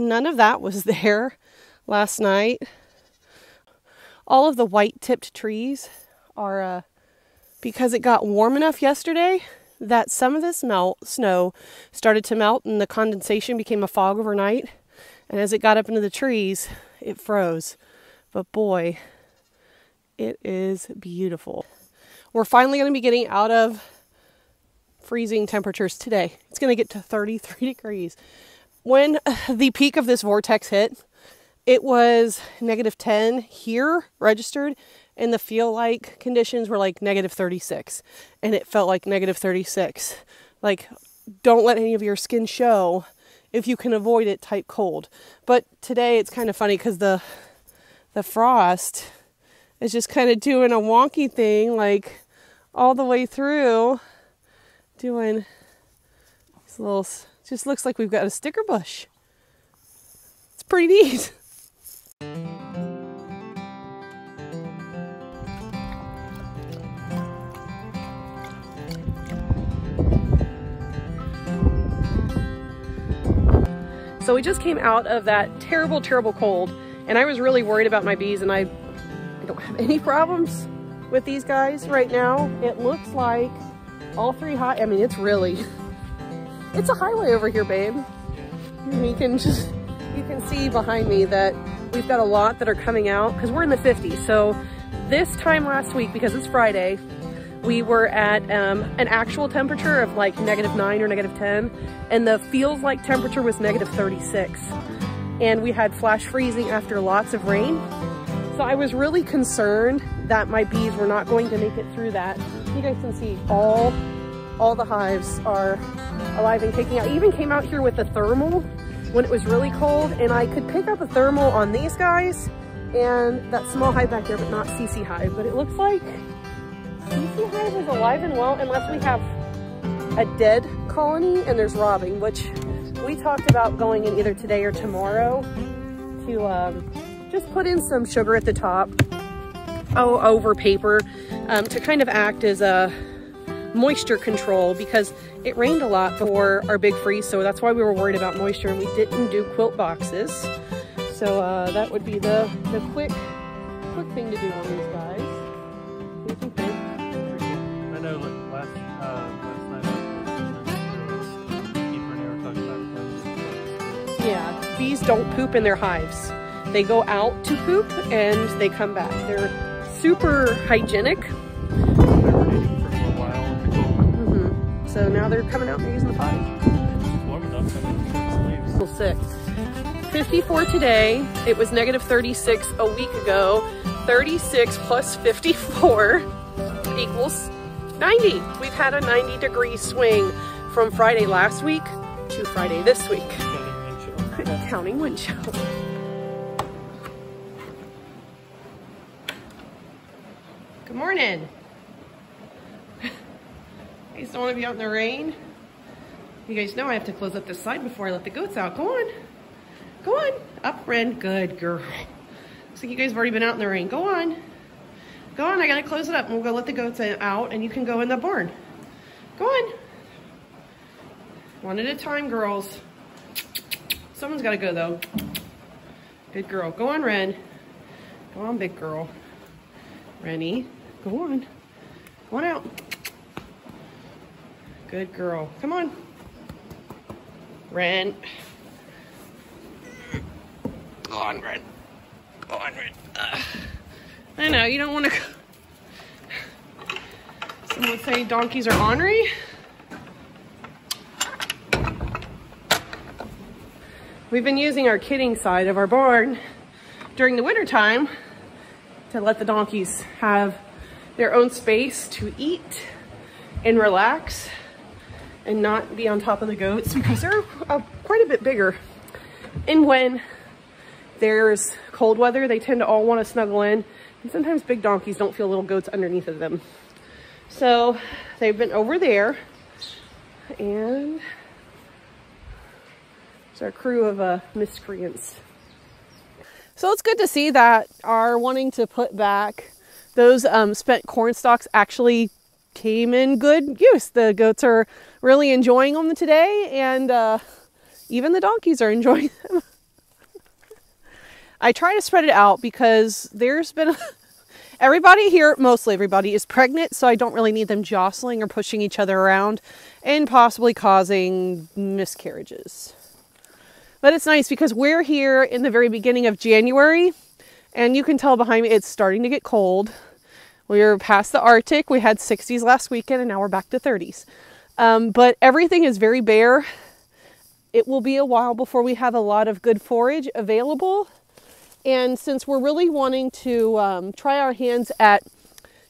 none of that was there last night. All of the white-tipped trees are, because it got warm enough yesterday that some of this snow started to melt and the condensation became a fog overnight. And as it got up into the trees, it froze. But boy, it is beautiful. We're finally going to be getting out of freezing temperatures today. It's going to get to 33 degrees. When the peak of this vortex hit, it was -10 here registered, and the feel-like conditions were like -36, and it felt like -36. Like, don't let any of your skin show if you can avoid it type cold. But today it's kind of funny because the frost is just kind of doing a wonky thing, like all the way through, doing these little, just looks like we've got a sticker bush. It's pretty neat. So we just came out of that terrible, terrible cold, and I was really worried about my bees, and I don't have any problems with these guys right now. It looks like all three I mean, it's a highway over here, babe. You can see behind me that we've got a lot that are coming out because we're in the 50s. So this time last week, because it's Friday, we were at an actual temperature of like -9 or -10, and the feels like temperature was -36. And we had flash freezing after lots of rain. So I was really concerned that my bees were not going to make it through that. You guys can see all the hives are alive and kicking out. I even came out here with a thermal when it was really cold, and I could pick up a thermal on these guys and that small hive back there, but not CC hive. But it looks like CC hive is alive and well, unless we have a dead colony and there's robbing, which we talked about going in either today or tomorrow to just put in some sugar at the top over paper to kind of act as a moisture control, because it rained a lot for our big freeze, so that's why we were worried about moisture, and we didn't do quilt boxes. So that would be the quick thing to do on these guys. What do you think, babe? I know, like last night, Keeper and I were talking about yeah, bees don't poop in their hives. They go out to poop and they come back. They're super hygienic. So now they're coming out and they're using the potty. It's warm enough to leave. 6. 54 today. It was -36 a week ago. 36 plus 54 equals 90. We've had a 90-degree swing from Friday last week to Friday this week. Counting wind chill. Good morning. I just don't want to be out in the rain. You guys know I have to close up this side before I let the goats out. Go on. Go on. Up, Ren. Good girl. Looks like you guys have already been out in the rain. Go on. Go on. I got to close it up and we'll go let the goats out and you can go in the barn. Go on. One at a time, girls. Someone's got to go, though. Good girl. Go on, Ren. Go on, big girl. Rennie. Go on. Go on out. Good girl. Come on. Ren. Go on, Ren. Go on, Ren. I know, you don't want to... Someone would say donkeys are ornery. We've been using our kidding side of our barn during the winter time to let the donkeys have their own space to eat and relax and not be on top of the goats, because they're quite a bit bigger. And when there's cold weather, they tend to all want to snuggle in, and sometimes big donkeys don't feel little goats underneath of them. So they've been over there, and it's our crew of miscreants. So it's good to see that our wanting to put back those spent corn stalks actually came in good use. The goats are really enjoying them today, and even the donkeys are enjoying them. I try to spread it out because there's been everybody here, mostly everybody, is pregnant, so I don't really need them jostling or pushing each other around and possibly causing miscarriages. But it's nice because we're here in the very beginning of January, and you can tell behind me it's starting to get cold. We're past the Arctic. We had 60s last weekend, and now we're back to 30s. But everything is very bare. It will be a while before we have a lot of good forage available. And since we're really wanting to try our hands at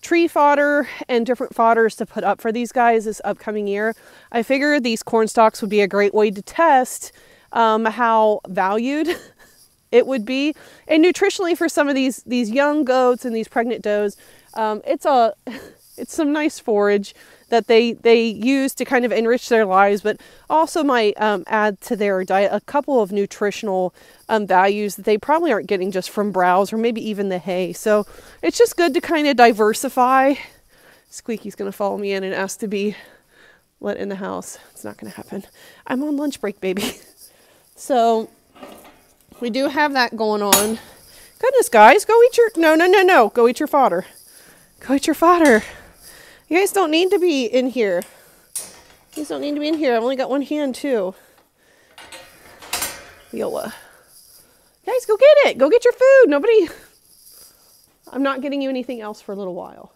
tree fodder and different fodders to put up for these guys this upcoming year, I figured these corn stalks would be a great way to test how valued it would be. And nutritionally for some of these young goats and these pregnant does, it's some nice forage that they use to kind of enrich their lives, but also might add to their diet a couple of nutritional values that they probably aren't getting just from browse or maybe even the hay. So it's just good to kind of diversify. Squeaky's going to follow me in and ask to be let in the house. It's not going to happen. I'm on lunch break, baby. So we do have that going on. Goodness, guys, go eat your... No. Go eat your fodder. Go eat your fodder. You guys don't need to be in here. You guys don't need to be in here. I've only got one hand, too. Viola. Guys, go get it. Go get your food. Nobody... I'm not getting you anything else for a little while.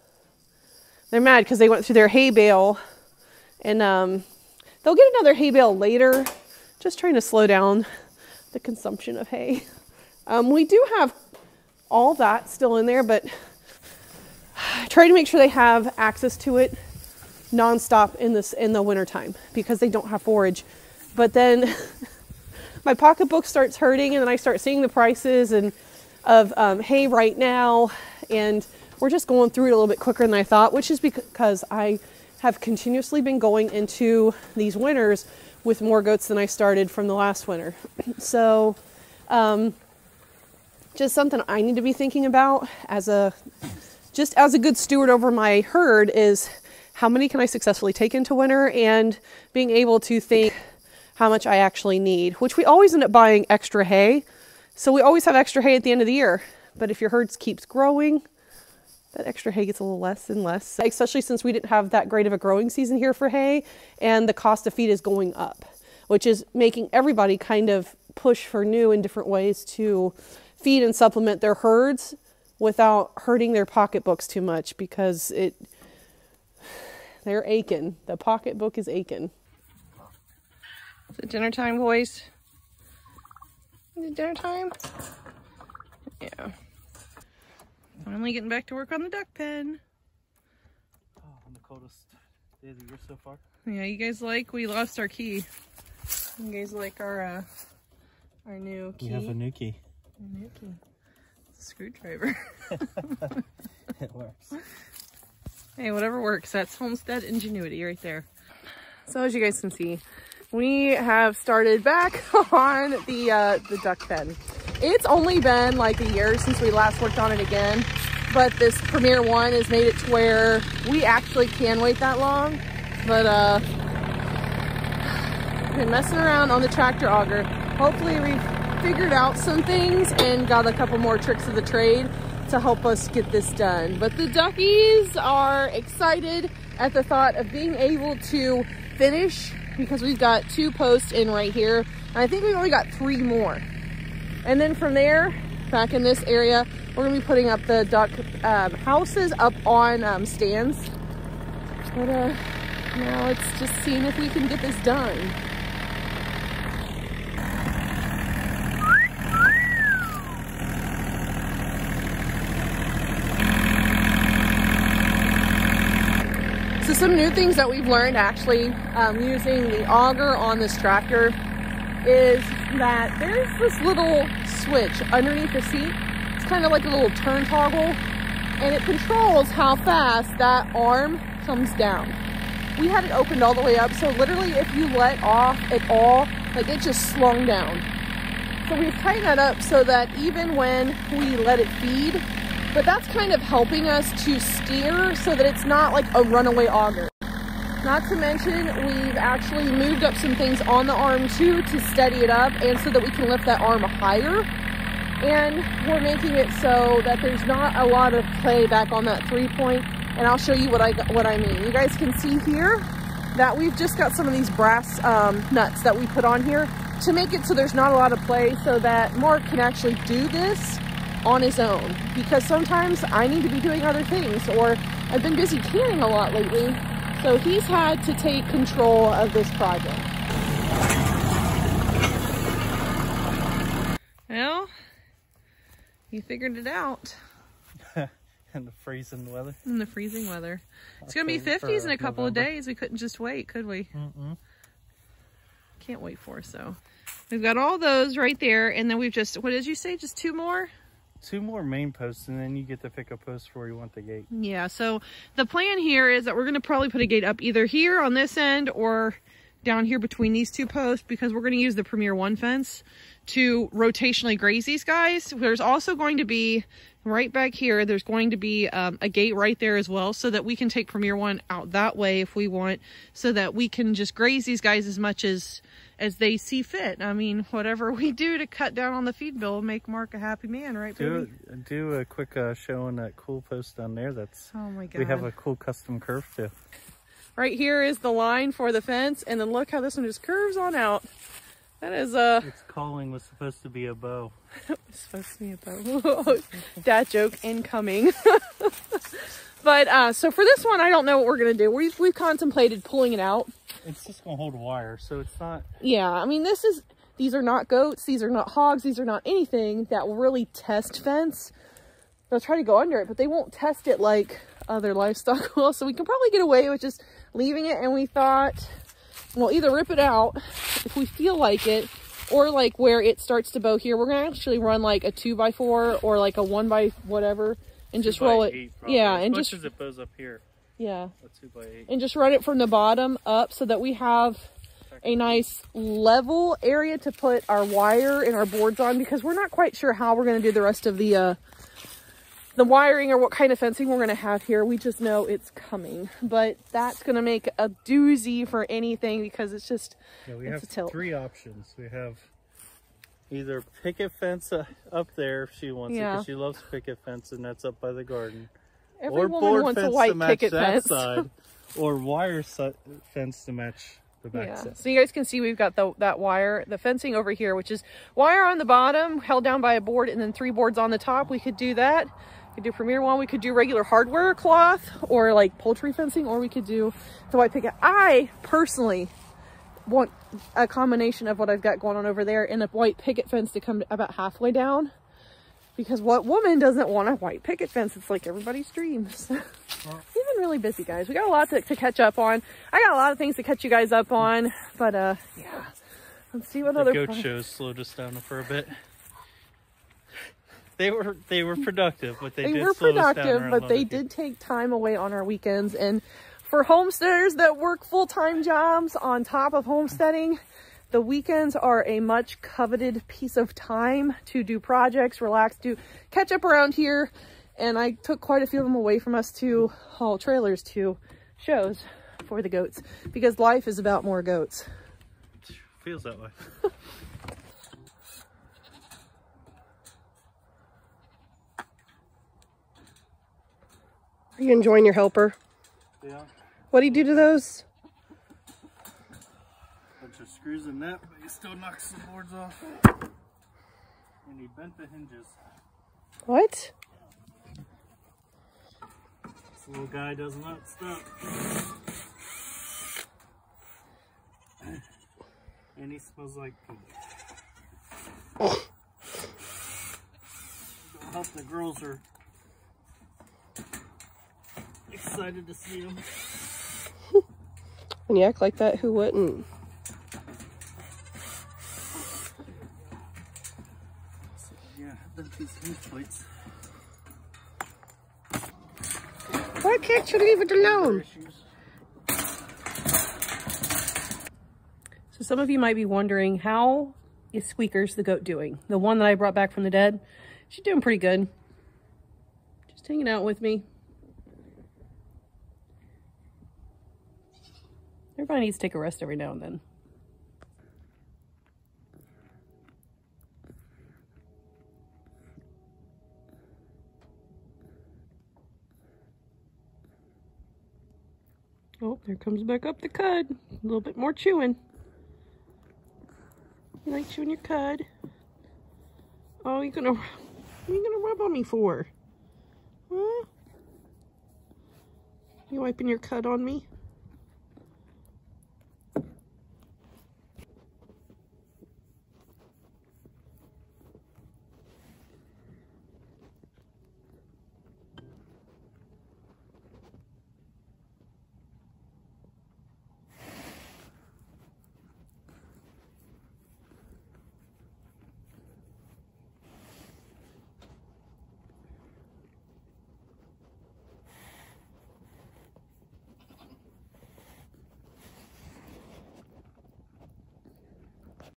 They're mad because they went through their hay bale. And they'll get another hay bale later. Just trying to slow down the consumption of hay. We do have all that still in there, but... try to make sure they have access to it nonstop in the wintertime because they don't have forage. But then my pocketbook starts hurting, and then I start seeing the prices of hay right now, and we're just going through it a little bit quicker than I thought, which is because I have continuously been going into these winters with more goats than I started from the last winter. So just something I need to be thinking about as a good steward over my herd is how many can I successfully take into winter, and being able to think how much I actually need, which we always end up buying extra hay. So we always have extra hay at the end of the year. But if your herd keeps growing, that extra hay gets a little less and less, especially since we didn't have that great of a growing season here for hay, and the cost of feed is going up, which is making everybody kind of push for new and different ways to feed and supplement their herds without hurting their pocketbooks too much, because they're aching. The pocketbook is aching. Is it dinner time, boys? Is it dinner time? Yeah. Finally getting back to work on the duck pen. Oh, on the coldest day of the year so far. Yeah, you guys we lost our key. You guys like our new key? We have a new key. A new key. Screwdriver. It works. Hey, whatever works. That's homestead ingenuity right there. So as you guys can see, we have started back on the duck pen. It's only been like a year since we last worked on it again, but this Premier 1 has made it to where we actually can wait that long. But been messing around on the tractor auger. Hopefully we've figured out some things and got a couple more tricks of the trade to help us get this done. But the duckies are excited at the thought of being able to finish, because we've got 2 posts in right here, and I think we've only got 3 more. And then from there, back in this area, we're gonna be putting up the duck houses up on stands. But now it's just seeing if we can get this done. So some new things that we've learned actually using the auger on this tractor is that there's this little switch underneath the seat. It's kind of like a little turn toggle, and it controls how fast that arm comes down. We had it opened all the way up, so literally if you let off at all, like it just slung down. So we've tightened that up so that even when we let it feed, but that's kind of helping us to steer so that it's not like a runaway auger. Not to mention, we've actually moved up some things on the arm too to steady it up, and so that we can lift that arm higher. and we're making it so that there's not a lot of play back on that 3-point. And I'll show you what I mean. You guys can see here that we've just got some of these brass nuts that we put on here to make it so there's not a lot of play, so that Mark can actually do this on his own, because sometimes I need to be doing other things, or I've been busy canning a lot lately, so he's had to take control of this project. Well, you figured it out. In the freezing weather. In the freezing weather. It's going to be 50s in a couple of days. We couldn't just wait, could we? Can't wait for, so. We've got all those right there, and then we've just, what did you say, just 2 more? 2 more main posts, and then you get to pick a post where you want the gate. Yeah, so the plan here is that we're going to probably put a gate up either here on this end or down here between these 2 posts, because we're going to use the Premier 1 fence to rotationally graze these guys. There's also going to be, right back here, there's going to be a gate right there as well, so that we can take Premier 1 out that way if we want, so that we can just graze these guys as much as they see fit. I mean, whatever we do to cut down on the feed bill will make Mark a happy man, right, baby? Do a quick show on that cool post down there. That's, oh my God. We have a cool custom curve too. Right here is the line for the fence, and then look how this one just curves on out. That is its calling was supposed to be a bow. It's supposed to be a bow. Dad joke incoming. But so for this one, I don't know what we're gonna do. We've contemplated pulling it out. It's just gonna hold wire, so it's not. Yeah, I mean, these are not goats, these are not hogs, these are not anything that will really test fence. They'll try to go under it, but they won't test it like other livestock will. So we can probably get away with just leaving it. And we thought we'll either rip it out if we feel like it, or like where it starts to bow here, we're gonna actually run like a 2x4 or like a 1x whatever, and just roll it. Yeah, and just as it bows up here. Yeah, a 2x8. And just run it from the bottom up so that we have a nice level area to put our wire and our boards on, because we're not quite sure how we're going to do the rest of the wiring or what kind of fencing we're going to have here. We just know it's coming, but that's going to make a doozy for anything, because it's just, yeah, we have 3 options. We have either picket fence up there if she wants it, because she loves picket fence, and that's up by the garden. Every woman wants a white picket fence. Side, or wire fence to match the back side. So you guys can see we've got that wire, the fencing over here, which is wire on the bottom held down by a board, and then 3 boards on the top. We could do that. We could do Premier 1. We could do regular hardware cloth or like poultry fencing, or we could do the white picket. I personally want a combination of what I've got going on over there and a white picket fence to come about halfway down. Because what woman doesn't want a white picket fence? It's like everybody's dreams. We've been really busy, guys. We got a lot to catch up on. I got a lot of things to catch you guys up on. But yeah, let's see what other goat shows slowed us down for a bit. They were productive, but they did slow us down, but they did take time away on our weekends. And for homesteaders that work full-time jobs on top of homesteading, the weekends are a much coveted piece of time to do projects, relax, to catch up around here. And I took quite a few of them away from us to haul trailers to shows for the goats, because life is about more goats. Feels that way. Are you enjoying your helper? Yeah. What do you do to those? Bunch of screws in that, but he still knocks the boards off. And he bent the hinges. What? This little guy does not stop. And he smells like pee. I hope the girls are excited to see him. When you act like that, who wouldn't? Yeah, that's these hinge plates. Why can't you leave it alone? So some of you might be wondering, how is Squeakers the goat doing? The one that I brought back from the dead? She's doing pretty good. Just hanging out with me. Everybody needs to take a rest every now and then. Oh, there comes back up the cud. A little bit more chewing. You like chewing your cud? Oh, what are you gonna rub on me for? Huh? You wiping your cud on me?